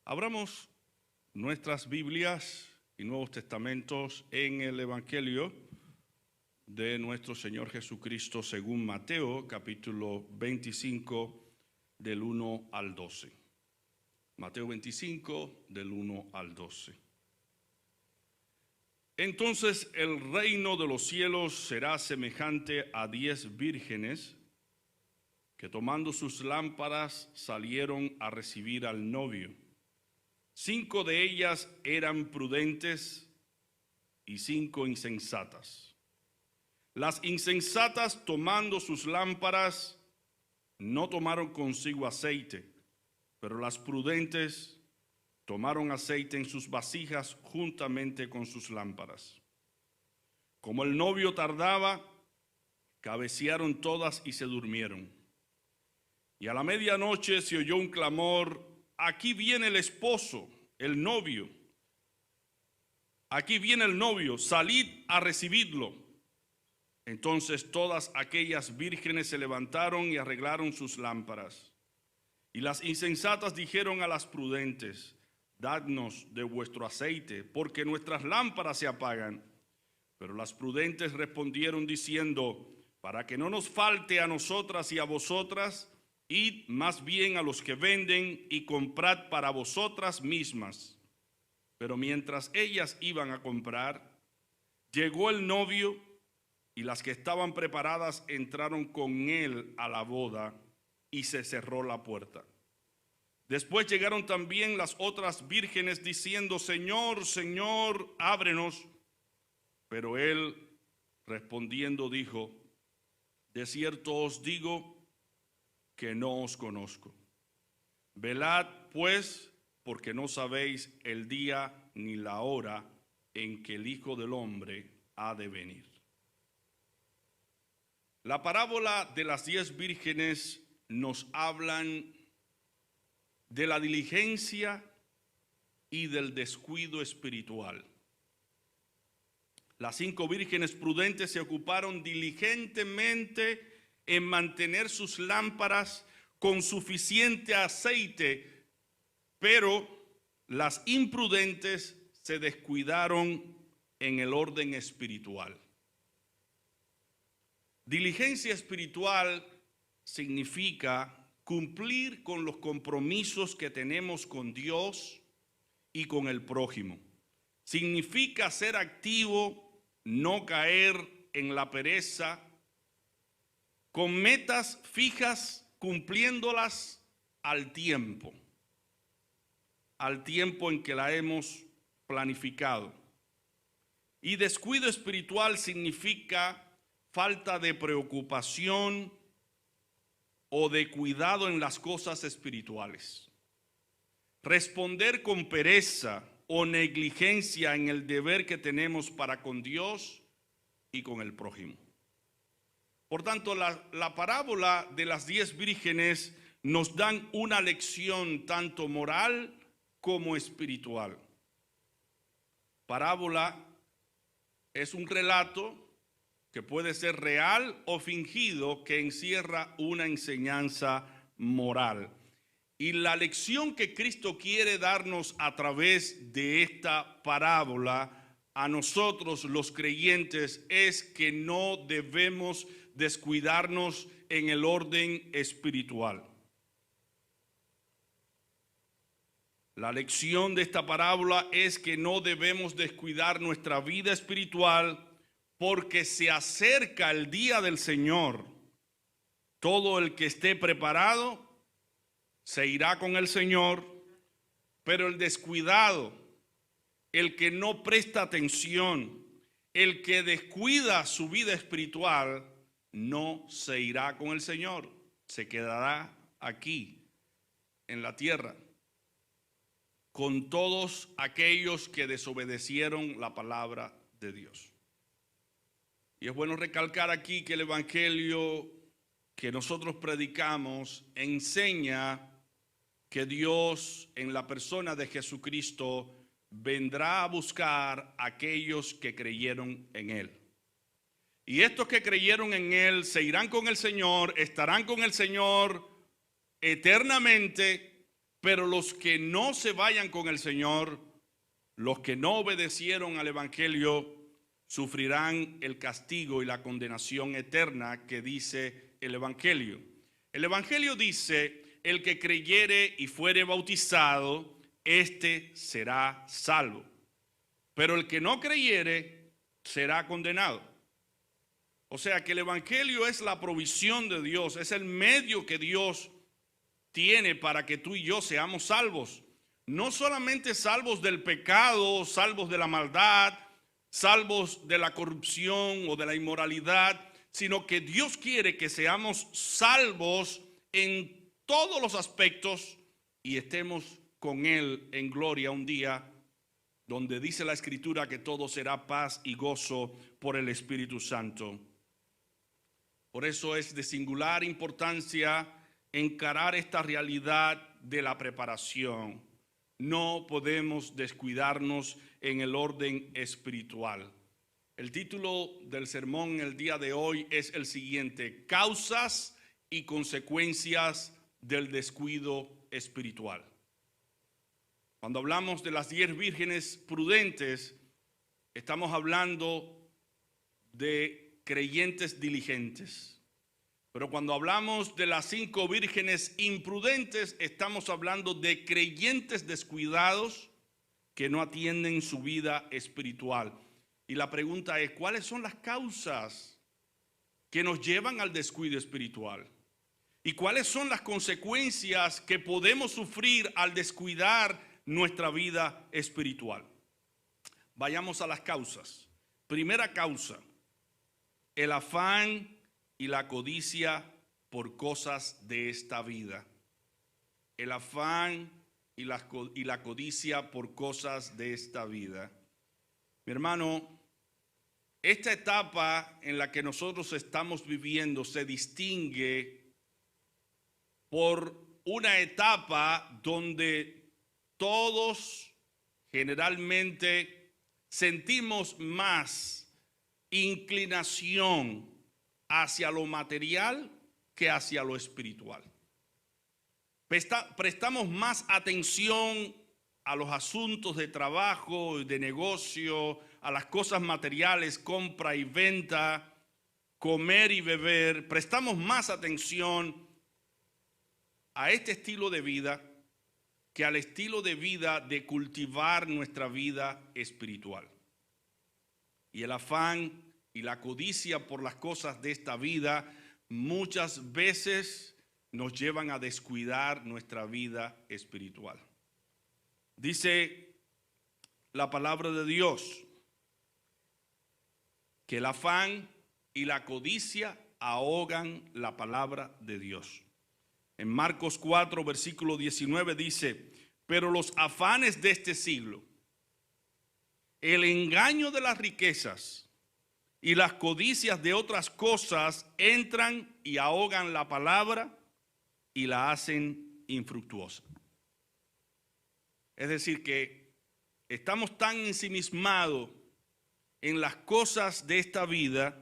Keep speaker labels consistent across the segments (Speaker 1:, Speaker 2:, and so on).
Speaker 1: Abramos nuestras Biblias y Nuevos Testamentos en el Evangelio de nuestro Señor Jesucristo según Mateo, capítulo 25, del 1 al 12. Mateo 25, del 1 al 12. Entonces el reino de los cielos será semejante a 10 vírgenes que tomando sus lámparas salieron a recibir al novio. 5 de ellas eran prudentes y 5 insensatas. Las insensatas, tomando sus lámparas, no tomaron consigo aceite, pero las prudentes tomaron aceite en sus vasijas juntamente con sus lámparas. Como el novio tardaba, cabecearon todas y se durmieron. Y a la medianoche se oyó un clamor: aquí viene el esposo, el novio. Aquí viene el novio, salid a recibirlo. Entonces todas aquellas vírgenes se levantaron y arreglaron sus lámparas. Y las insensatas dijeron a las prudentes: dadnos de vuestro aceite, porque nuestras lámparas se apagan. Pero las prudentes respondieron diciendo: para que no nos falte a nosotras y a vosotras, id más bien a los que venden y comprad para vosotras mismas. Pero mientras ellas iban a comprar, llegó el novio, y las que estaban preparadas entraron con él a la boda, y se cerró la puerta. Después llegaron también las otras vírgenes diciendo: Señor, Señor, ábrenos. Pero él respondiendo dijo: de cierto os digo que no os conozco. Velad pues, porque no sabéis el día ni la hora en que el Hijo del Hombre ha de venir. La parábola de las 10 vírgenes nos hablan de la diligencia y del descuido espiritual. Las 5 vírgenes prudentes se ocuparon diligentemente en mantener sus lámparas con suficiente aceite, pero las imprudentes se descuidaron en el orden espiritual. Diligencia espiritual significa cumplir con los compromisos que tenemos con Dios y con el prójimo. Significa ser activo, no caer en la pereza, con metas fijas, cumpliéndolas al tiempo en que la hemos planificado. Y descuido espiritual significa falta de preocupación o de cuidado en las cosas espirituales. Responder con pereza o negligencia en el deber que tenemos para con Dios y con el prójimo. Por tanto, la parábola de las 10 vírgenes nos dan una lección tanto moral como espiritual. Parábola es un relato que puede ser real o fingido, que encierra una enseñanza moral. Y la lección que Cristo quiere darnos a través de esta parábola a nosotros los creyentes es que no debemos descuidarnos en el orden espiritual. La lección de esta parábola es que no debemos descuidar nuestra vida espiritual, porque se acerca el día del Señor. Todo el que esté preparado se irá con el Señor, pero el descuidado, el que no presta atención, el que descuida su vida espiritual, no se irá con el Señor, se quedará aquí en la tierra con todos aquellos que desobedecieron la palabra de Dios. Y es bueno recalcar aquí que el evangelio que nosotros predicamos enseña que Dios, en la persona de Jesucristo, vendrá a buscar a aquellos que creyeron en Él. Y estos que creyeron en Él se irán con el Señor, estarán con el Señor eternamente, Pero los que no se vayan con el Señor, los que no obedecieron al Evangelio, sufrirán el castigo y la condenación eterna que dice el Evangelio. El Evangelio dice, el que creyere y fuere bautizado, éste será salvo. Pero el que no creyere, será condenado. O sea que el Evangelio es la provisión de Dios, es el medio que Dios tiene para que tú y yo seamos salvos. No solamente salvos del pecado, salvos de la maldad, salvos de la corrupción o de la inmoralidad, sino que Dios quiere que seamos salvos en todos los aspectos y estemos con Él en gloria un día, donde dice la Escritura que todo será paz y gozo por el Espíritu Santo. Por eso es de singular importancia encarar esta realidad de la preparación. No podemos descuidarnos en el orden espiritual. El título del sermón el día de hoy es el siguiente: causas y consecuencias del descuido espiritual. Cuando hablamos de las 10 vírgenes prudentes, estamos hablando de creyentes diligentes. Pero cuando hablamos de las 5 vírgenes imprudentes, estamos hablando de creyentes descuidados que no atienden su vida espiritual. Y la pregunta es, ¿cuáles son las causas que nos llevan al descuido espiritual? ¿Y cuáles son las consecuencias que podemos sufrir al descuidar nuestra vida espiritual? Vayamos a las causas. Primera causa, el afán y la codicia por cosas de esta vida. El afán y la codicia por cosas de esta vida. Mi hermano, esta etapa en la que nosotros estamos viviendo se distingue por una etapa donde todos generalmente sentimos más inclinación hacia lo material que hacia lo espiritual. Prestamos más atención a los asuntos de trabajo, de negocio, a las cosas materiales, compra y venta, comer y beber. Prestamos más atención a este estilo de vida que al estilo de vida de cultivar nuestra vida espiritual. Y el afán y la codicia por las cosas de esta vida muchas veces nos llevan a descuidar nuestra vida espiritual. Dice la palabra de Dios que el afán y la codicia ahogan la palabra de Dios. En Marcos 4, versículo 19 dice, pero los afanes de este siglo, el engaño de las riquezas y las codicias de otras cosas entran y ahogan la palabra y la hacen infructuosa. Es decir, que estamos tan ensimismados en las cosas de esta vida,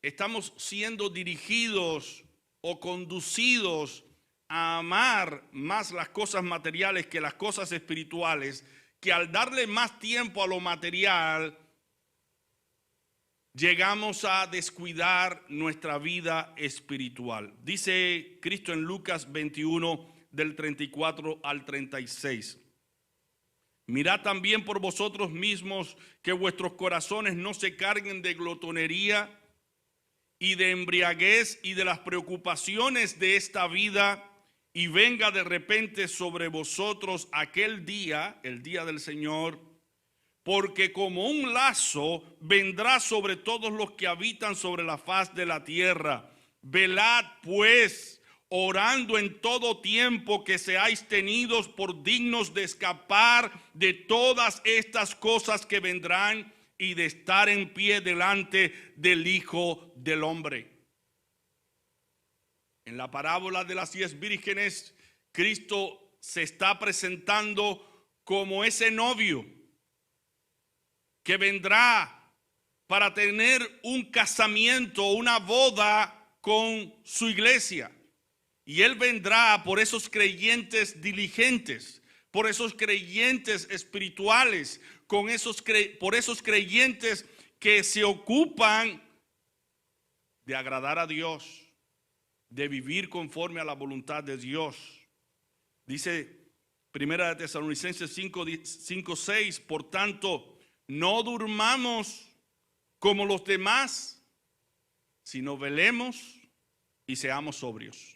Speaker 1: estamos siendo dirigidos o conducidos a amar más las cosas materiales que las cosas espirituales, que al darle más tiempo a lo material, llegamos a descuidar nuestra vida espiritual. Dice Cristo en Lucas 21, del 34 al 36. Mirad también por vosotros mismos que vuestros corazones no se carguen de glotonería y de embriaguez y de las preocupaciones de esta vida, y venga de repente sobre vosotros aquel día, el día del Señor, porque como un lazo vendrá sobre todos los que habitan sobre la faz de la tierra. Velad pues, orando en todo tiempo, que seáis tenidos por dignos de escapar de todas estas cosas que vendrán y de estar en pie delante del Hijo del Hombre. En la parábola de las 10 vírgenes, Cristo se está presentando como ese novio que vendrá para tener un casamiento, una boda con su iglesia. Y Él vendrá por esos creyentes diligentes, por esos creyentes espirituales, por esos creyentes que se ocupan de agradar a Dios, de vivir conforme a la voluntad de Dios. Dice Primera de Tesalonicenses 5:6, por tanto, no durmamos como los demás, sino velemos y seamos sobrios.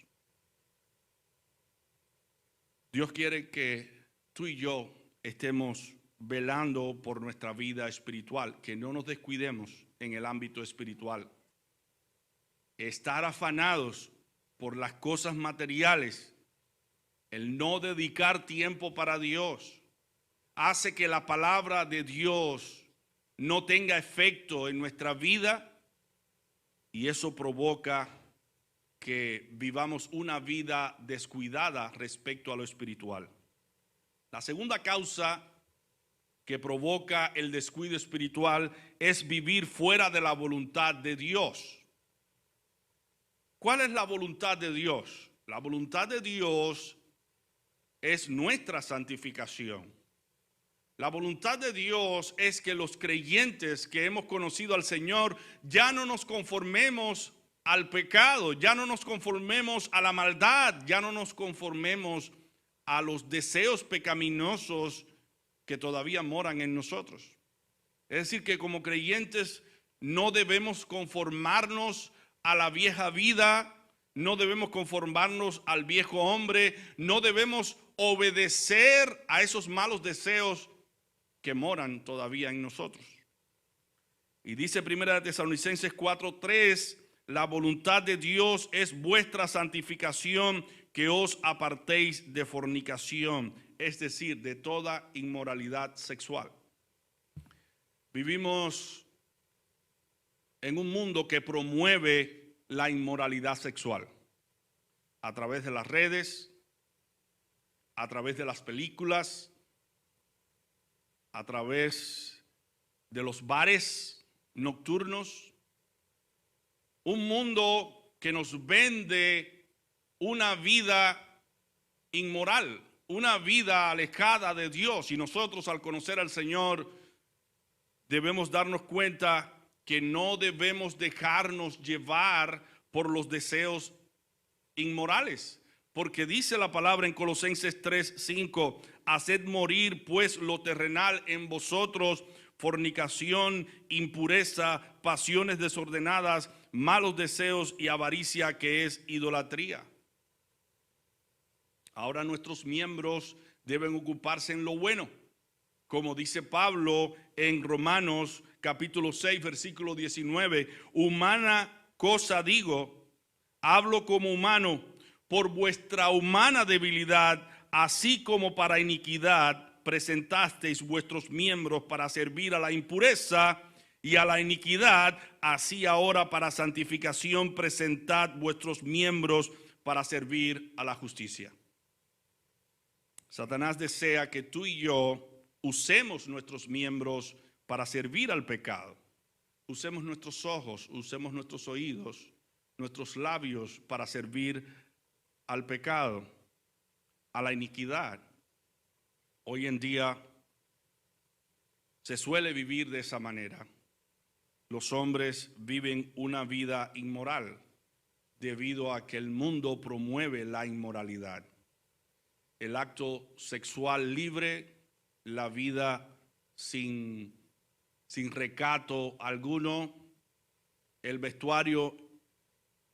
Speaker 1: Dios quiere que tú y yo estemos velando por nuestra vida espiritual, que no nos descuidemos en el ámbito espiritual. Estar afanados por las cosas materiales, el no dedicar tiempo para Dios, hace que la palabra de Dios no tenga efecto en nuestra vida y eso provoca que vivamos una vida descuidada respecto a lo espiritual. La segunda causa que provoca el descuido espiritual es vivir fuera de la voluntad de Dios. ¿Cuál es la voluntad de Dios? La voluntad de Dios es nuestra santificación. La voluntad de Dios es que los creyentes que hemos conocido al Señor ya no nos conformemos al pecado, ya no nos conformemos a la maldad, ya no nos conformemos a los deseos pecaminosos que todavía moran en nosotros. Es decir, que como creyentes no debemos conformarnos a la vieja vida, no debemos conformarnos al viejo hombre, no debemos obedecer a esos malos deseos que moran todavía en nosotros. Y dice Primera de Tesalonicenses 4:3, la voluntad de Dios es vuestra santificación, que os apartéis de fornicación, es decir, de toda inmoralidad sexual. Vivimos en un mundo que promueve la inmoralidad sexual a través de las redes, a través de las películas, a través de los bares nocturnos. Un mundo que nos vende una vida inmoral, una vida alejada de Dios. Y nosotros, al conocer al Señor, debemos darnos cuenta que no debemos dejarnos llevar por los deseos inmorales. Porque dice la palabra en Colosenses 3:5, haced morir pues lo terrenal en vosotros, fornicación, impureza, pasiones desordenadas, malos deseos y avaricia, que es idolatría. Ahora nuestros miembros deben ocuparse en lo bueno, como dice Pablo en Romanos capítulo 6, versículo 19, humana cosa digo, hablo como humano, por vuestra humana debilidad, así como para iniquidad, presentasteis vuestros miembros para servir a la impureza y a la iniquidad, así ahora para santificación presentad vuestros miembros para servir a la justicia. Satanás desea que tú y yo usemos nuestros miembros para servir al pecado. Usemos nuestros ojos, usemos nuestros oídos, nuestros labios para servir al pecado, a la iniquidad. Hoy en día se suele vivir de esa manera. Los hombres viven una vida inmoral debido a que el mundo promueve la inmoralidad. El acto sexual libre, la vida sin recato alguno, el vestuario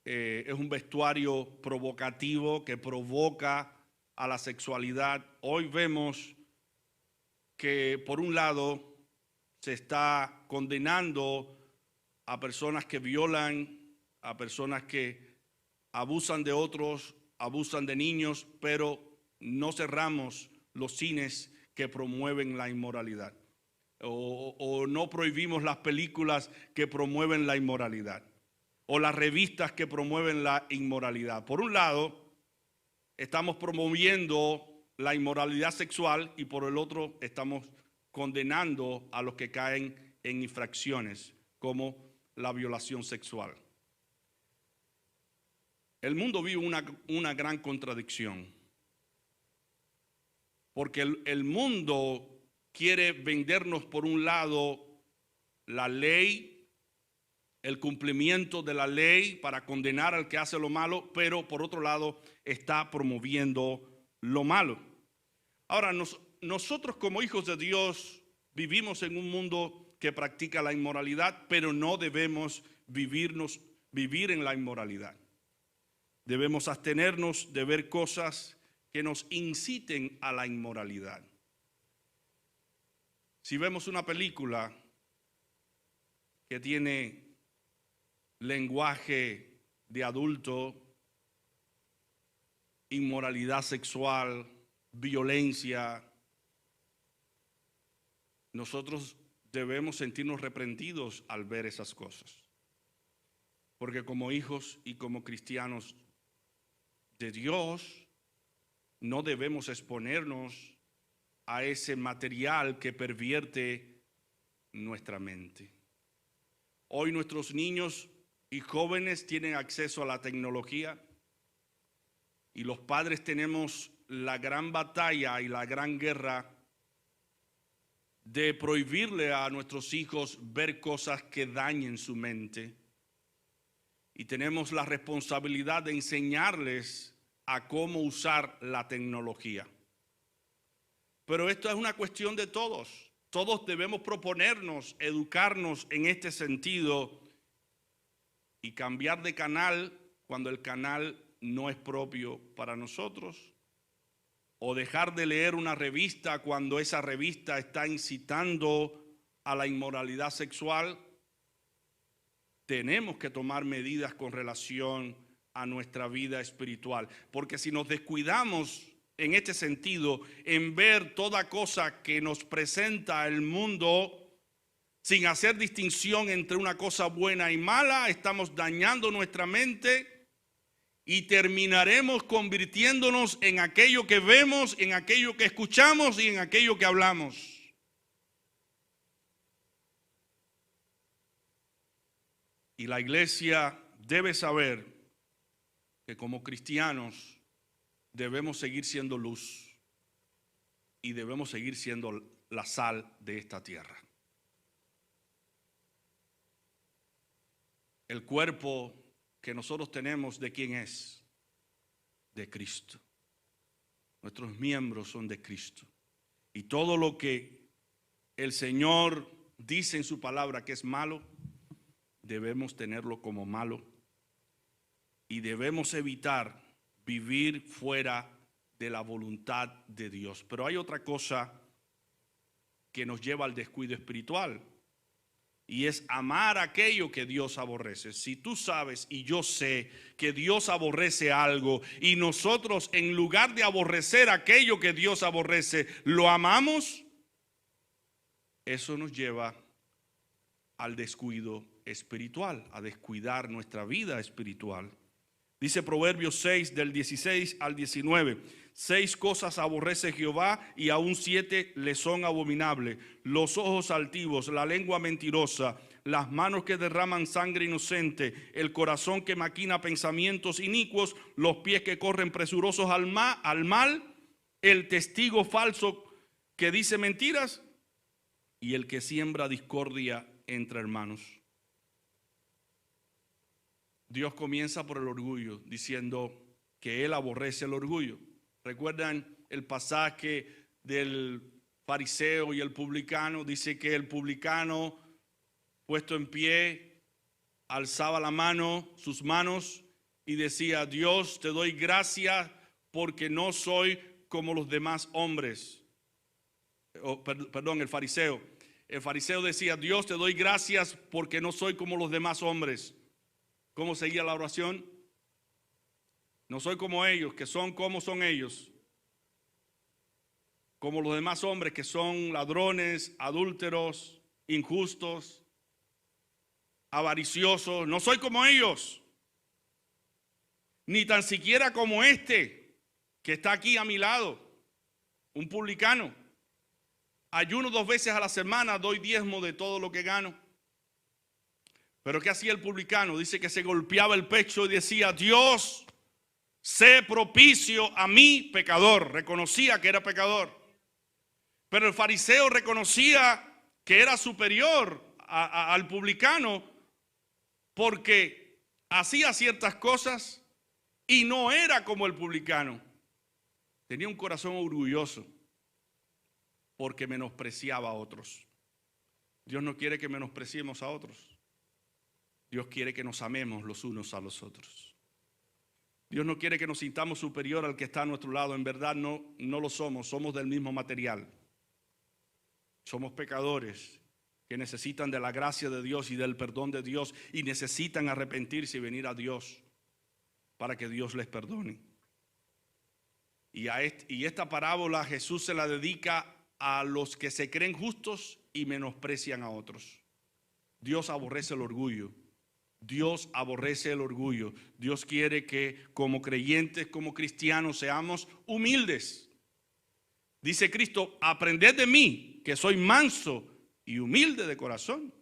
Speaker 1: es un vestuario provocativo que provoca a la sexualidad. Hoy vemos que por un lado se está condenando a personas que violan, a personas que abusan de otros, abusan de niños, pero no cerramos los cines que promueven la inmoralidad. O no prohibimos las películas que promueven la inmoralidad. O las revistas que promueven la inmoralidad. Por un lado, estamos promoviendo la inmoralidad sexual y por el otro estamos condenando a los que caen en infracciones como la violación sexual. El mundo vive una gran contradicción. Porque el mundo quiere vendernos por un lado la ley, el cumplimiento de la ley para condenar al que hace lo malo, pero por otro lado está promoviendo lo malo. Ahora, nosotros como hijos de Dios vivimos en un mundo que practica la inmoralidad, pero no debemos vivir en la inmoralidad. Debemos abstenernos de ver cosas que nos inciten a la inmoralidad. Si vemos una película que tiene lenguaje de adulto, inmoralidad sexual, violencia, nosotros debemos sentirnos reprendidos al ver esas cosas. Porque como hijos y como cristianos de Dios, no debemos exponernos a ese material que pervierte nuestra mente. Hoy nuestros niños y jóvenes tienen acceso a la tecnología y los padres tenemos la gran batalla y la gran guerra de prohibirle a nuestros hijos ver cosas que dañen su mente. Y tenemos la responsabilidad de enseñarles a cómo usar la tecnología. Pero esto es una cuestión de todos. Todos debemos proponernos, educarnos en este sentido y cambiar de canal cuando el canal no es propio para nosotros, o dejar de leer una revista cuando esa revista está incitando a la inmoralidad sexual. Tenemos que tomar medidas con relación a nuestra vida espiritual, porque si nos descuidamos en este sentido, en ver toda cosa que nos presenta el mundo sin hacer distinción entre una cosa buena y mala, estamos dañando nuestra mente y terminaremos convirtiéndonos en aquello que vemos, en aquello que escuchamos y en aquello que hablamos. Y la iglesia debe saber que como cristianos debemos seguir siendo luz y debemos seguir siendo la sal de esta tierra. El cuerpo que nosotros tenemos, ¿de quién es? De Cristo. Nuestros miembros son de Cristo. Y todo lo que el Señor dice en su palabra que es malo, debemos tenerlo como malo. Y debemos evitar vivir fuera de la voluntad de Dios. Pero hay otra cosa que nos lleva al descuido espiritual, y es amar aquello que Dios aborrece. Si tú sabes y yo sé que Dios aborrece algo y nosotros en lugar de aborrecer aquello que Dios aborrece, lo amamos, eso nos lleva al descuido espiritual, a descuidar nuestra vida espiritual. Dice Proverbios 6 del 16 al 19, 6 cosas aborrece Jehová y aún 7 le son abominables: los ojos altivos, la lengua mentirosa, las manos que derraman sangre inocente, el corazón que maquina pensamientos inicuos, los pies que corren presurosos al mal, el testigo falso que dice mentiras y el que siembra discordia entre hermanos. Dios comienza por el orgullo, diciendo que Él aborrece el orgullo. ¿Recuerdan el pasaje del fariseo y el publicano? Dice que el publicano, puesto en pie, alzaba la mano, sus manos, y decía: Dios, te doy gracias porque no soy como los demás hombres. El fariseo. El fariseo decía: Dios, te doy gracias porque no soy como los demás hombres. ¿Cómo seguía la oración? No soy como ellos, que son como son ellos. Como los demás hombres, que son ladrones, adúlteros, injustos, avariciosos. No soy como ellos. Ni tan siquiera como este que está aquí a mi lado, un publicano. Ayuno 2 veces a la semana, doy diezmo de todo lo que gano. Pero ¿qué hacía el publicano? Dice que se golpeaba el pecho y decía: Dios, sé propicio a mí, pecador. Reconocía que era pecador. Pero el fariseo reconocía que era superior al publicano porque hacía ciertas cosas y no era como el publicano. Tenía un corazón orgulloso porque menospreciaba a otros. Dios no quiere que menospreciemos a otros. Dios quiere que nos amemos los unos a los otros. Dios no quiere que nos sintamos superior al que está a nuestro lado. En verdad no lo somos. Somos del mismo material. Somos pecadores que necesitan de la gracia de Dios y del perdón de Dios y necesitan arrepentirse y venir a Dios para que Dios les perdone. Y esta parábola Jesús se la dedica a los que se creen justos y menosprecian a otros. Dios aborrece el orgullo. Dios aborrece el orgullo. Dios quiere que como creyentes, como cristianos, seamos humildes. Dice Cristo, aprended de mí, que soy manso y humilde de corazón,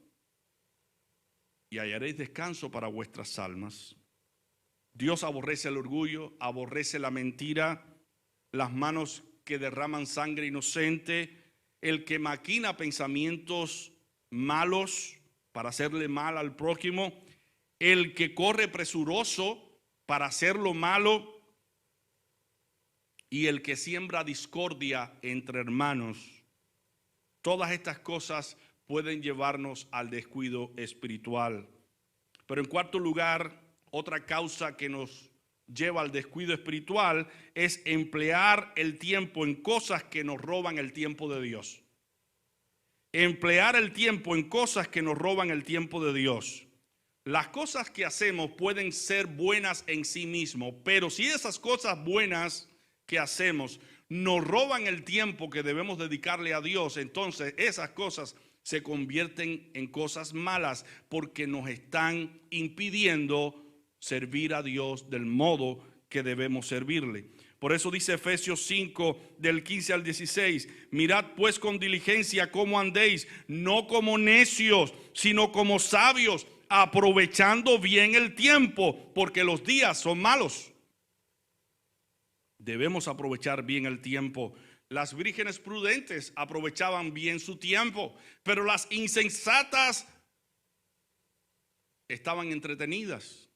Speaker 1: y hallaréis descanso para vuestras almas. Dios aborrece el orgullo, aborrece la mentira, las manos que derraman sangre inocente, el que maquina pensamientos malos para hacerle mal al prójimo, el que corre presuroso para hacer lo malo y el que siembra discordia entre hermanos. Todas estas cosas pueden llevarnos al descuido espiritual. Pero en cuarto lugar, otra causa que nos lleva al descuido espiritual es emplear el tiempo en cosas que nos roban el tiempo de Dios. Emplear el tiempo en cosas que nos roban el tiempo de Dios. Las cosas que hacemos pueden ser buenas en sí mismos, pero si esas cosas buenas que hacemos nos roban el tiempo que debemos dedicarle a Dios, entonces esas cosas se convierten en cosas malas porque nos están impidiendo servir a Dios del modo que debemos servirle. Por eso dice Efesios 5 del 15 al 16, mirad pues con diligencia cómo andéis, no como necios, sino como sabios, aprovechando bien el tiempo, porque los días son malos. Debemos aprovechar bien el tiempo. Las vírgenes prudentes aprovechaban bien su tiempo, pero las insensatas estaban entretenidas.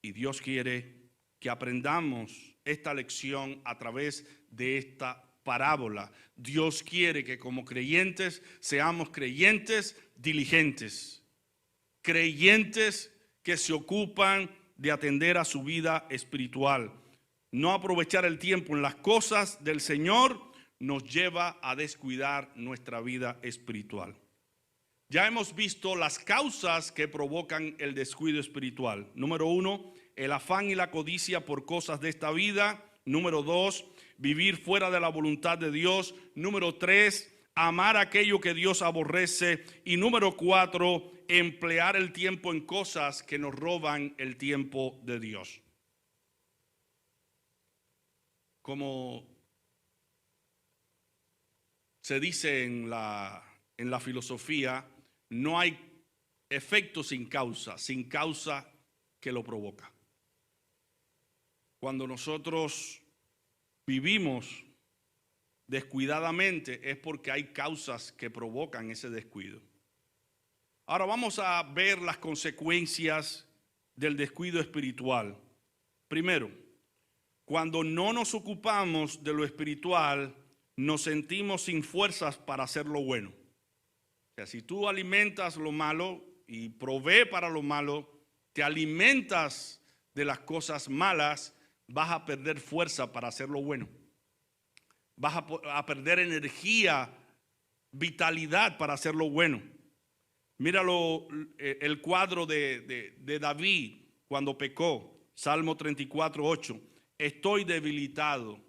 Speaker 1: Y Dios quiere que aprendamos esta lección a través de esta parábola. Dios quiere que como creyentes seamos creyentes diligentes, creyentes que se ocupan de atender a su vida espiritual. No aprovechar el tiempo en las cosas del Señor nos lleva a descuidar nuestra vida espiritual. Ya hemos visto las causas que provocan el descuido espiritual. Número 1, el afán y la codicia por cosas de esta vida. Número 2, vivir fuera de la voluntad de Dios. Número 3, amar aquello que Dios aborrece. Y número 4, emplear el tiempo en cosas que nos roban el tiempo de Dios. Como se dice en la filosofía, no hay efecto sin causa que lo provoca. Cuando nosotros vivimos descuidadamente es porque hay causas que provocan ese descuido. Ahora vamos a ver las consecuencias del descuido espiritual. Primero, cuando no nos ocupamos de lo espiritual, nos sentimos sin fuerzas para hacer lo bueno. O sea, si tú alimentas lo malo y provee para lo malo, te alimentas de las cosas malas, vas a perder fuerza para hacer lo bueno. Vas a perder energía, vitalidad para hacer lo bueno. Míralo, el cuadro de David cuando pecó, Salmo 34:8. Estoy debilitado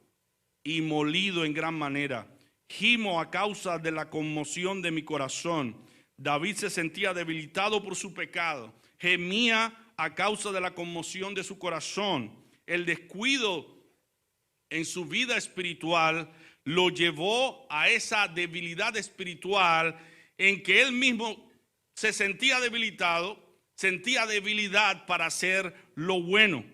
Speaker 1: y molido en gran manera. Gimo a causa de la conmoción de mi corazón. David se sentía debilitado por su pecado. Gemía a causa de la conmoción de su corazón. El descuido en su vida espiritual lo llevó a esa debilidad espiritual en que él mismo se sentía debilitado, sentía debilidad para hacer lo bueno.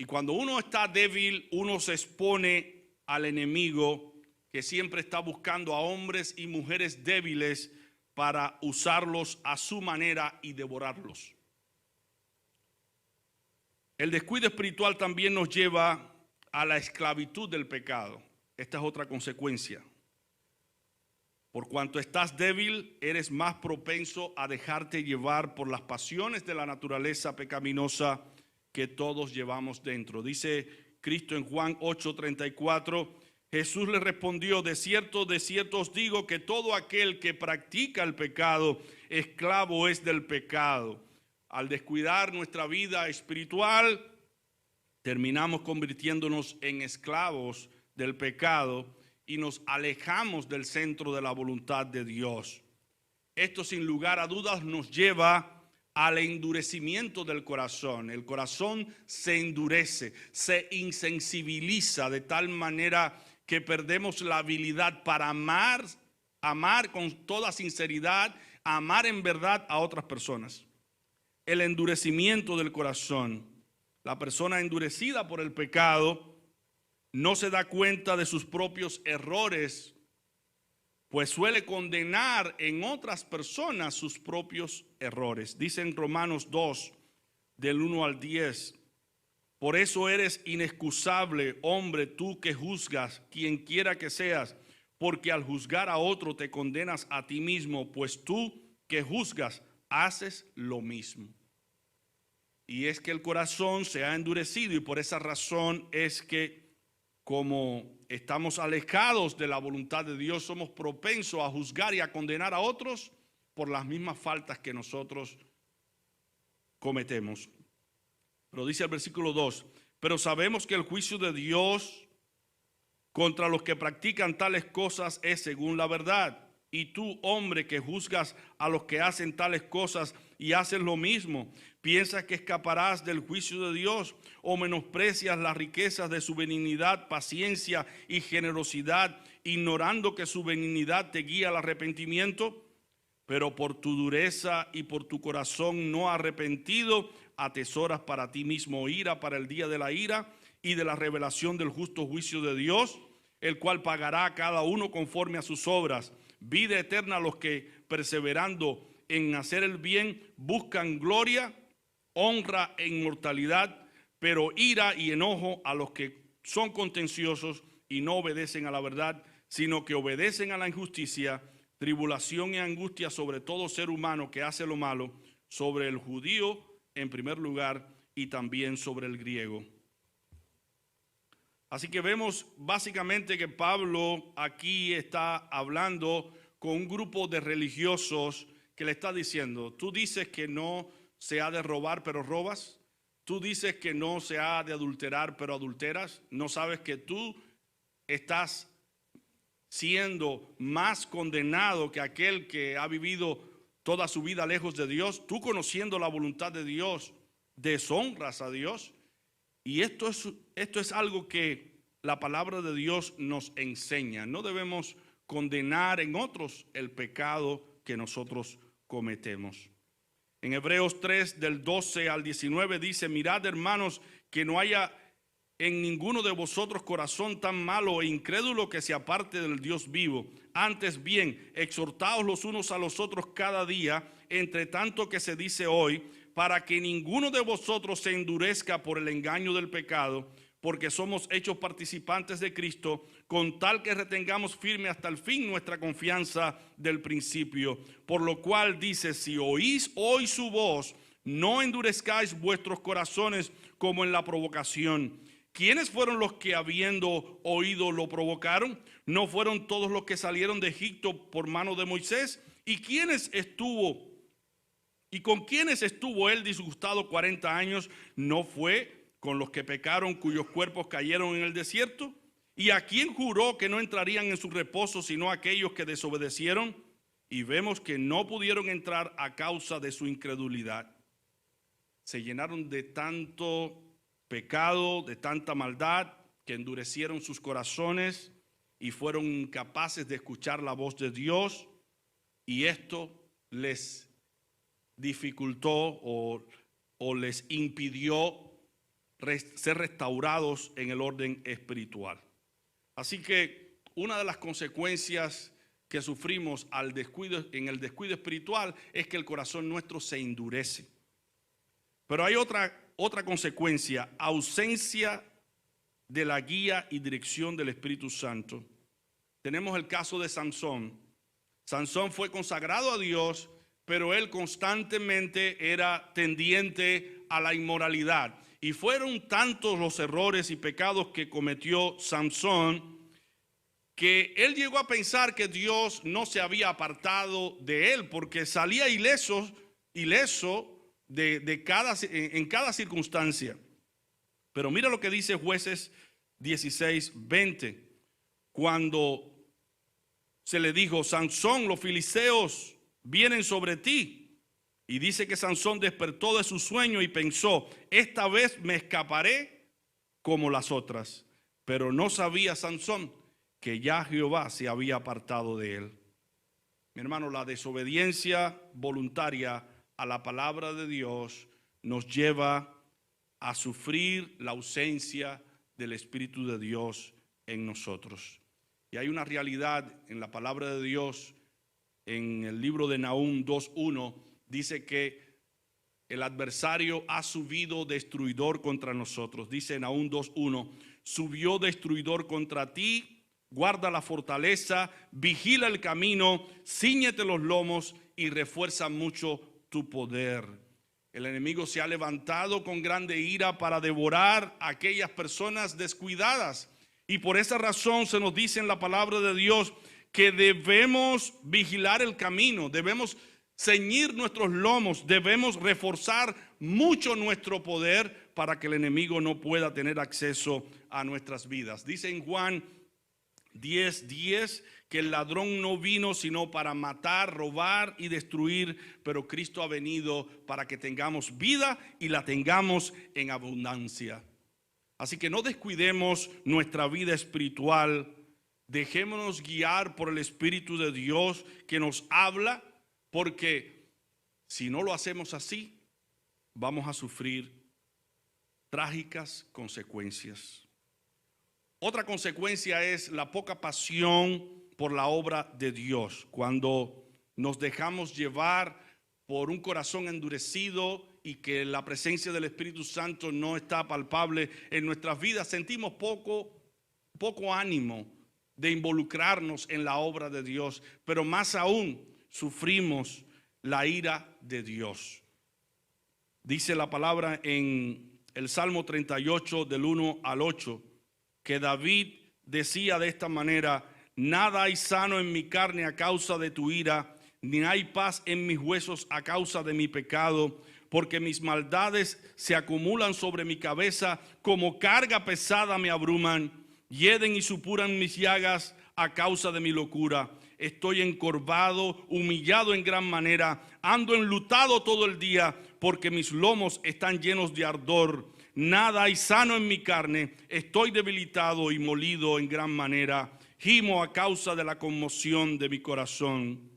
Speaker 1: Y cuando uno está débil, uno se expone al enemigo que siempre está buscando a hombres y mujeres débiles para usarlos a su manera y devorarlos. El descuido espiritual también nos lleva a la esclavitud del pecado. Esta es otra consecuencia. Por cuanto estás débil, eres más propenso a dejarte llevar por las pasiones de la naturaleza pecaminosa que todos llevamos dentro. Dice Cristo en Juan 8:34, Jesús le respondió, de cierto os digo que todo aquel que practica el pecado, esclavo es del pecado. Al descuidar nuestra vida espiritual, terminamos convirtiéndonos en esclavos del pecado y nos alejamos del centro de la voluntad de Dios. Esto sin lugar a dudas nos lleva al endurecimiento del corazón. El corazón se endurece, se insensibiliza de tal manera que perdemos la habilidad para amar con toda sinceridad, amar en verdad a otras personas. El endurecimiento del corazón. La persona endurecida por el pecado no se da cuenta de sus propios errores, pues suele condenar en otras personas sus propios errores. Dice en Romanos 2, del 1 al 10, por eso eres inexcusable, hombre, tú que juzgas, quien quiera que seas, porque al juzgar a otro te condenas a ti mismo, pues tú que juzgas haces lo mismo. Y es que el corazón se ha endurecido y por esa razón es que como estamos alejados de la voluntad de Dios, somos propensos a juzgar y a condenar a otros por las mismas faltas que nosotros cometemos. Pero dice el versículo 2, pero sabemos que el juicio de Dios contra los que practican tales cosas es según la verdad. Y tú, hombre, que juzgas a los que hacen tales cosas y haces lo mismo, ¿piensas que escaparás del juicio de Dios o menosprecias las riquezas de su benignidad, paciencia y generosidad, ignorando que su benignidad te guía al arrepentimiento? Pero por tu dureza y por tu corazón no arrepentido, atesoras para ti mismo ira para el día de la ira y de la revelación del justo juicio de Dios, el cual pagará a cada uno conforme a sus obras. Vida eterna a los que, perseverando en hacer el bien, buscan gloria, honra e inmortalidad, pero ira y enojo a los que son contenciosos y no obedecen a la verdad, sino que obedecen a la injusticia, tribulación y angustia sobre todo ser humano que hace lo malo, sobre el judío en primer lugar y también sobre el griego. Así que vemos básicamente que Pablo aquí está hablando con un grupo de religiosos que le está diciendo, tú dices que no se ha de robar pero robas, tú dices que no se ha de adulterar pero adulteras, no sabes que tú estás siendo más condenado que aquel que ha vivido toda su vida lejos de Dios, tú conociendo la voluntad de Dios, deshonras a Dios. Y esto es algo que la palabra de Dios nos enseña. No debemos condenar en otros el pecado que nosotros cometemos. En Hebreos 3, del 12 al 19 dice, mirad hermanos, que no haya en ninguno de vosotros corazón tan malo e incrédulo que se aparte del Dios vivo. Antes bien, exhortaos los unos a los otros cada día, entre tanto que se dice hoy, para que ninguno de vosotros se endurezca por el engaño del pecado, porque somos hechos participantes de Cristo, con tal que retengamos firme hasta el fin nuestra confianza del principio. Por lo cual dice, si oís hoy su voz, no endurezcáis vuestros corazones como en la provocación. ¿Quiénes fueron los que habiendo oído lo provocaron? ¿No fueron todos los que salieron de Egipto por mano de Moisés? ¿Y con quiénes estuvo él disgustado 40 años? ¿No fue con los que pecaron cuyos cuerpos cayeron en el desierto? ¿Y a quién juró que no entrarían en su reposo sino aquellos que desobedecieron? Y vemos que no pudieron entrar a causa de su incredulidad. Se llenaron de tanto pecado, de tanta maldad, que endurecieron sus corazones y fueron incapaces de escuchar la voz de Dios, y esto les dificultó o les impidió ser restaurados en el orden espiritual. Así que una de las consecuencias que sufrimos en el descuido espiritual es que el corazón nuestro se endurece. Pero hay otra consecuencia: ausencia de la guía y dirección del Espíritu Santo. Tenemos el caso de Sansón. Sansón fue consagrado a Dios, pero él constantemente era tendiente a la inmoralidad. Y fueron tantos los errores y pecados que cometió Sansón que él llegó a pensar que Dios no se había apartado de él, porque salía ileso en cada circunstancia. Pero mira lo que dice Jueces 16:20, cuando se le dijo: Sansón, los filisteos vienen sobre ti. Y dice que Sansón despertó de su sueño y pensó: esta vez me escaparé como las otras. Pero no sabía Sansón que ya Jehová se había apartado de él. Mi hermano, la desobediencia voluntaria a la palabra de Dios nos lleva a sufrir la ausencia del Espíritu de Dios en nosotros. Y hay una realidad en la palabra de Dios, en el libro de Nahum 2:1, dice que el adversario ha subido destruidor contra nosotros. Dice Nahum 2:1, subió destruidor contra ti. Guarda la fortaleza, vigila el camino, cíñete los lomos y refuerza mucho tu poder. El enemigo se ha levantado con grande ira para devorar a aquellas personas descuidadas. Y por esa razón se nos dice en la palabra de Dios que debemos vigilar el camino, debemos ceñir nuestros lomos, debemos reforzar mucho nuestro poder para que el enemigo no pueda tener acceso a nuestras vidas. Dice en Juan 10:10 que el ladrón no vino sino para matar, robar y destruir, pero Cristo ha venido para que tengamos vida y la tengamos en abundancia. Así que no descuidemos nuestra vida espiritual, dejémonos guiar por el Espíritu de Dios que nos habla, porque si no lo hacemos así, vamos a sufrir trágicas consecuencias. Otra consecuencia es la poca pasión por la obra de Dios. Cuando nos dejamos llevar por un corazón endurecido y que la presencia del Espíritu Santo no está palpable en nuestras vidas, sentimos poco ánimo de involucrarnos en la obra de Dios, pero más aún sufrimos la ira de Dios. Dice la palabra en el Salmo 38 del 1 al 8, que David decía de esta manera: nada hay sano en mi carne a causa de tu ira, ni hay paz en mis huesos a causa de mi pecado, porque mis maldades se acumulan sobre mi cabeza, como carga pesada me abruman, hieden y supuran mis llagas a causa de mi locura. Estoy encorvado, humillado en gran manera, ando enlutado todo el día, porque mis lomos están llenos de ardor. Nada hay sano en mi carne, estoy debilitado y molido en gran manera, gimo a causa de la conmoción de mi corazón.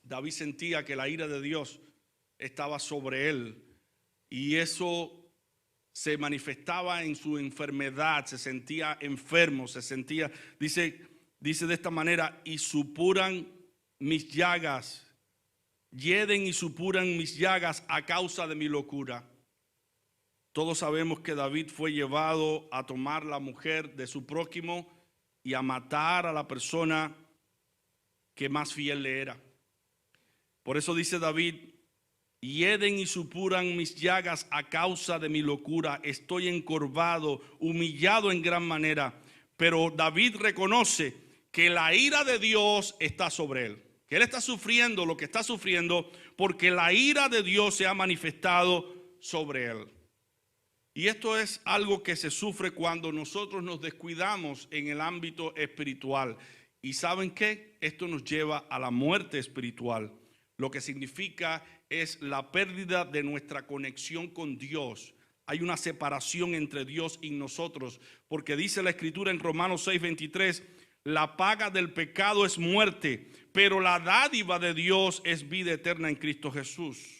Speaker 1: David sentía que la ira de Dios estaba sobre él y eso se manifestaba en su enfermedad, se sentía enfermo, dice de esta manera: y supuran mis llagas, hieden y supuran mis llagas a causa de mi locura. Todos sabemos que David fue llevado a tomar la mujer de su prójimo y a matar a la persona que más fiel le era. Por eso dice David: hieden y supuran mis llagas a causa de mi locura, estoy encorvado, humillado en gran manera. Pero David reconoce que la ira de Dios está sobre él, que él está sufriendo lo que está sufriendo porque la ira de Dios se ha manifestado sobre él. Y esto es algo que se sufre cuando nosotros nos descuidamos en el ámbito espiritual. ¿Y saben qué? Esto nos lleva a la muerte espiritual. Lo que significa es la pérdida de nuestra conexión con Dios. Hay una separación entre Dios y nosotros, porque dice la Escritura en Romanos 6:23, la paga del pecado es muerte, pero la dádiva de Dios es vida eterna en Cristo Jesús.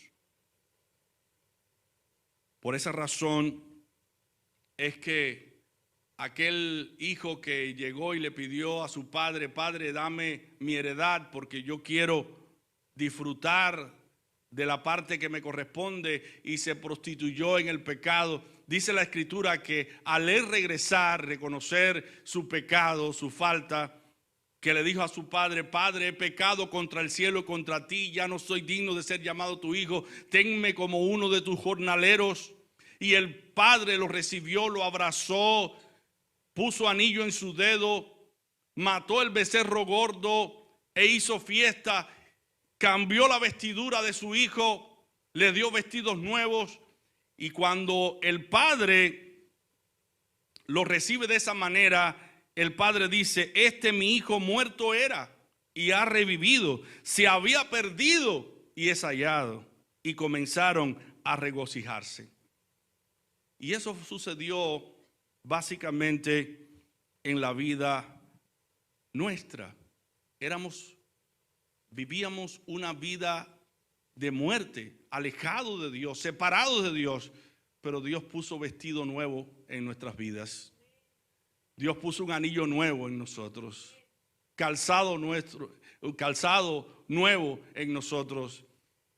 Speaker 1: Por esa razón, es que aquel hijo que llegó y le pidió a su padre: Padre, dame mi heredad porque yo quiero disfrutar de la parte que me corresponde, y se prostituyó en el pecado. Dice la Escritura que al él regresar, reconocer su pecado, su falta, que le dijo a su padre: Padre, he pecado contra el cielo y contra ti, ya no soy digno de ser llamado tu hijo, tenme como uno de tus jornaleros. Y el padre lo recibió, lo abrazó, puso anillo en su dedo, mató el becerro gordo e hizo fiesta, cambió la vestidura de su hijo, le dio vestidos nuevos. Y cuando el padre lo recibe de esa manera, el padre dice: este mi hijo muerto era y ha revivido, se había perdido y es hallado. Y comenzaron a regocijarse. Y eso sucedió básicamente en la vida nuestra. Vivíamos una vida de muerte, alejados de Dios, separados de Dios, pero Dios puso vestido nuevo en nuestras vidas. Dios puso un anillo nuevo en nosotros, calzado nuevo en nosotros,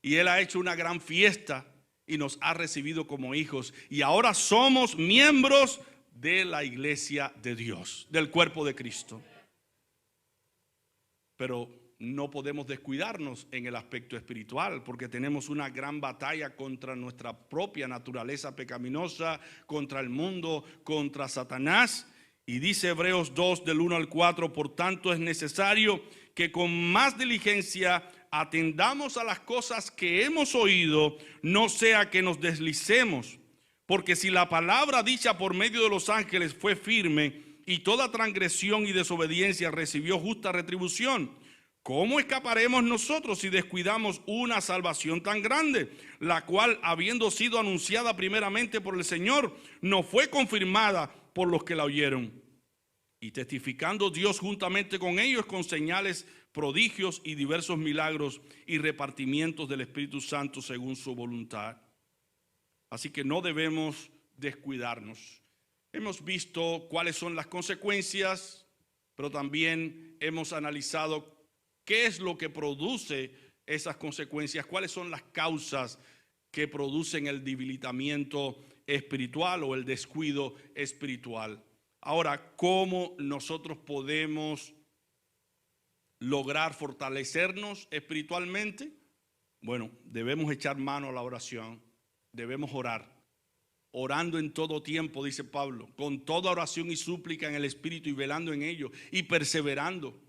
Speaker 1: y Él ha hecho una gran fiesta y nos ha recibido como hijos, y ahora somos miembros de la iglesia de Dios, del cuerpo de Cristo. Pero no podemos descuidarnos en el aspecto espiritual, porque tenemos una gran batalla contra nuestra propia naturaleza pecaminosa, contra el mundo, contra Satanás. Y dice Hebreos 2 del 1 al 4: por tanto es necesario que con más diligencia atendamos a las cosas que hemos oído, no sea que nos deslicemos. Porque si la palabra dicha por medio de los ángeles fue firme, y toda transgresión y desobediencia recibió justa retribución, ¿cómo escaparemos nosotros si descuidamos una salvación tan grande, la cual, habiendo sido anunciada primeramente por el Señor, no fue confirmada por los que la oyeron? Y testificando Dios juntamente con ellos con señales, prodigios y diversos milagros y repartimientos del Espíritu Santo según su voluntad. Así que no debemos descuidarnos. Hemos visto cuáles son las consecuencias, pero también hemos analizado qué es lo que produce esas consecuencias, cuáles son las causas que producen el debilitamiento espiritual o el descuido espiritual. Ahora, ¿cómo nosotros podemos lograr fortalecernos espiritualmente? Bueno, debemos echar mano a la oración, debemos orar. Orando en todo tiempo, dice Pablo, con toda oración y súplica en el Espíritu, y velando en ello, y perseverando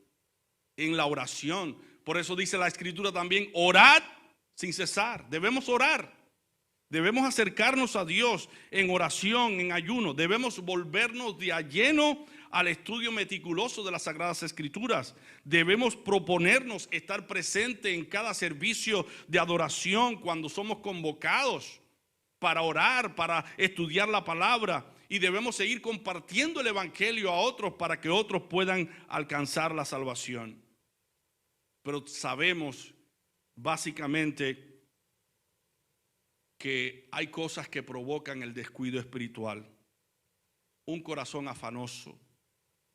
Speaker 1: en la oración. Por eso dice la Escritura también: orad sin cesar. Debemos orar. Debemos acercarnos a Dios en oración, en ayuno. Debemos volvernos de a lleno al estudio meticuloso de las Sagradas Escrituras. Debemos proponernos estar presente en cada servicio de adoración cuando somos convocados para orar, para estudiar la palabra. Y debemos seguir compartiendo el evangelio a otros para que otros puedan alcanzar la salvación. Pero sabemos básicamente que hay cosas que provocan el descuido espiritual. Un corazón afanoso,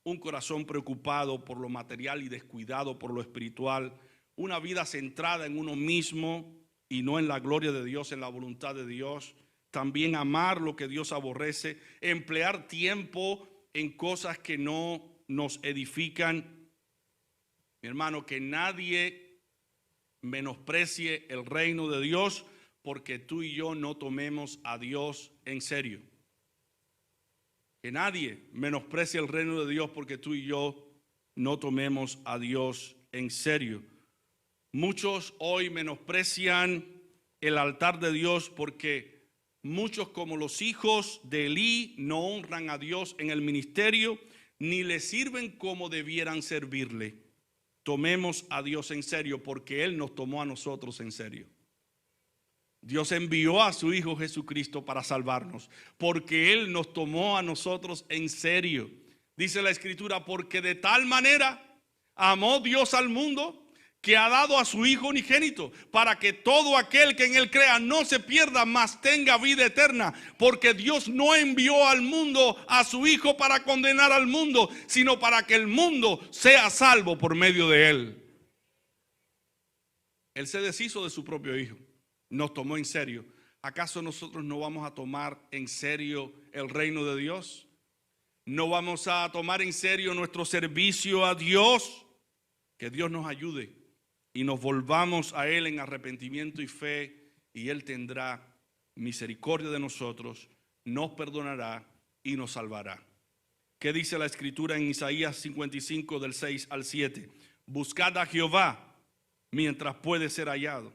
Speaker 1: un corazón preocupado por lo material y descuidado por lo espiritual, una vida centrada en uno mismo y no en la gloria de Dios, en la voluntad de Dios. También amar lo que Dios aborrece, emplear tiempo en cosas que no nos edifican. Mi hermano, que nadie menosprecie el reino de Dios porque tú y yo no tomemos a Dios en serio. Que nadie menosprecie el reino de Dios porque tú y yo no tomemos a Dios en serio. Muchos hoy menosprecian el altar de Dios porque muchos, como los hijos de Elí, no honran a Dios en el ministerio ni le sirven como debieran servirle. Tomemos a Dios en serio porque Él nos tomó a nosotros en serio. Dios envió a su Hijo Jesucristo para salvarnos, porque Él nos tomó a nosotros en serio. Dice la Escritura: porque de tal manera amó Dios al mundo, que ha dado a su Hijo unigénito, para que todo aquel que en él crea no se pierda, mas tenga vida eterna. Porque Dios no envió al mundo a su Hijo para condenar al mundo, sino para que el mundo sea salvo por medio de él. Él se deshizo de su propio Hijo, nos tomó en serio. ¿Acaso nosotros no vamos a tomar en serio el reino de Dios? ¿No vamos a tomar en serio nuestro servicio a Dios? Que Dios nos ayude y nos volvamos a Él en arrepentimiento y fe, y Él tendrá misericordia de nosotros, nos perdonará y nos salvará. ¿Qué dice la Escritura en Isaías 55 del 6 al 7? Buscad a Jehová mientras puede ser hallado.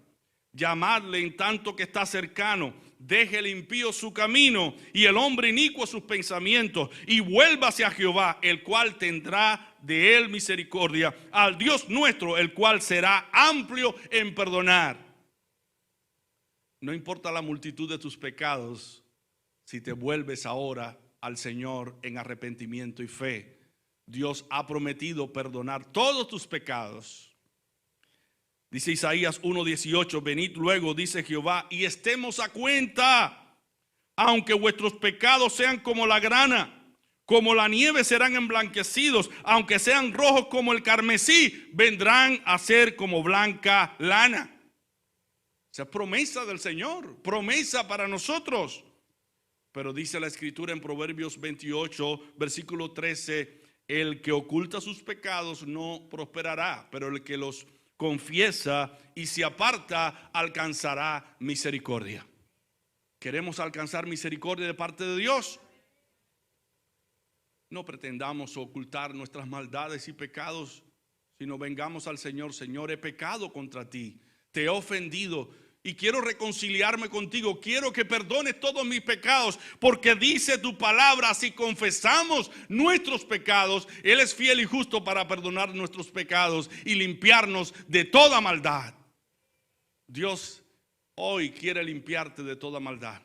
Speaker 1: Llamadle en tanto que está cercano. Deje el impío su camino y el hombre inicuo sus pensamientos, y vuélvase a Jehová, el cual tendrá de él misericordia, al Dios nuestro, el cual será amplio en perdonar. No importa la multitud de tus pecados, si te vuelves ahora al Señor en arrepentimiento y fe, Dios ha prometido perdonar todos tus pecados. Dice Isaías 1:18, venid luego, dice Jehová, y estemos a cuenta. Aunque vuestros pecados sean como la grana, como la nieve serán emblanquecidos. Aunque sean rojos como el carmesí, vendrán a ser como blanca lana. Esa es promesa del Señor, promesa para nosotros. Pero dice la Escritura en Proverbios 28, versículo 13, el que oculta sus pecados no prosperará, pero el que los confiesa y se aparta alcanzará misericordia. ¿Queremos alcanzar misericordia de parte de Dios? No pretendamos ocultar nuestras maldades y pecados, sino vengamos al Señor. Señor, he pecado contra ti, te he ofendido y quiero reconciliarme contigo. Quiero que perdones todos mis pecados, porque dice tu palabra, si confesamos nuestros pecados, Él es fiel y justo para perdonar nuestros pecados y limpiarnos de toda maldad. Dios hoy quiere limpiarte de toda maldad.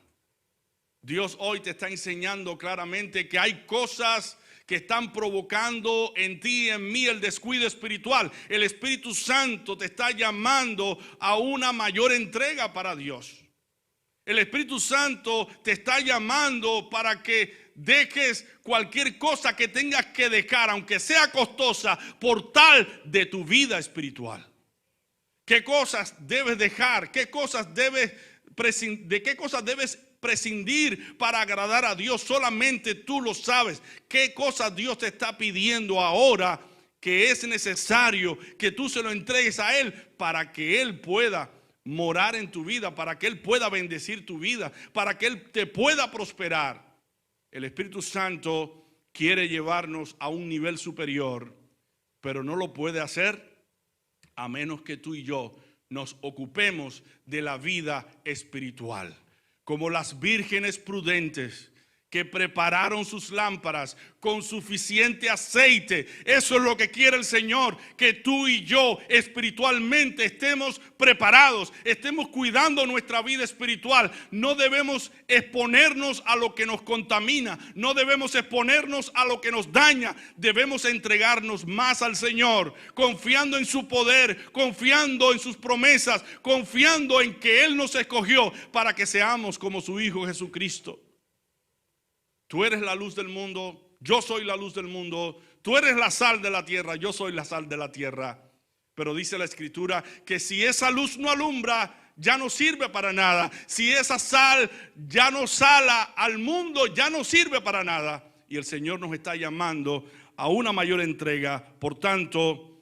Speaker 1: Dios hoy te está enseñando claramente que hay cosas que están provocando en ti y en mí el descuido espiritual. El Espíritu Santo te está llamando a una mayor entrega para Dios. El Espíritu Santo te está llamando para que dejes cualquier cosa que tengas que dejar, aunque sea costosa, por tal de tu vida espiritual. ¿Qué cosas debes dejar? ¿Qué cosas debes ¿De qué cosas debes prescindir para agradar a Dios? Solamente tú lo sabes. ¿Qué cosas Dios te está pidiendo ahora que es necesario que tú se lo entregues a Él para que Él pueda morar en tu vida, para que Él pueda bendecir tu vida, para que Él te pueda prosperar? El Espíritu Santo quiere llevarnos a un nivel superior, pero no lo puede hacer a menos que tú y yo nos ocupemos de la vida espiritual. Como las vírgenes prudentes que prepararon sus lámparas con suficiente aceite. Eso es lo que quiere el Señor, que tú y yo espiritualmente estemos preparados, estemos cuidando nuestra vida espiritual. No debemos exponernos a lo que nos contamina, no debemos exponernos a lo que nos daña. Debemos entregarnos más al Señor, confiando en su poder, confiando en sus promesas, confiando en que Él nos escogió para que seamos como su Hijo Jesucristo. Tú eres la luz del mundo, yo soy la luz del mundo. Tú eres la sal de la tierra, yo soy la sal de la tierra. Pero dice la Escritura que si esa luz no alumbra, ya no sirve para nada. Si esa sal ya no sala al mundo, ya no sirve para nada. Y el Señor nos está llamando a una mayor entrega. Por tanto,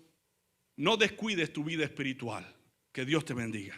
Speaker 1: no descuides tu vida espiritual. Que Dios te bendiga.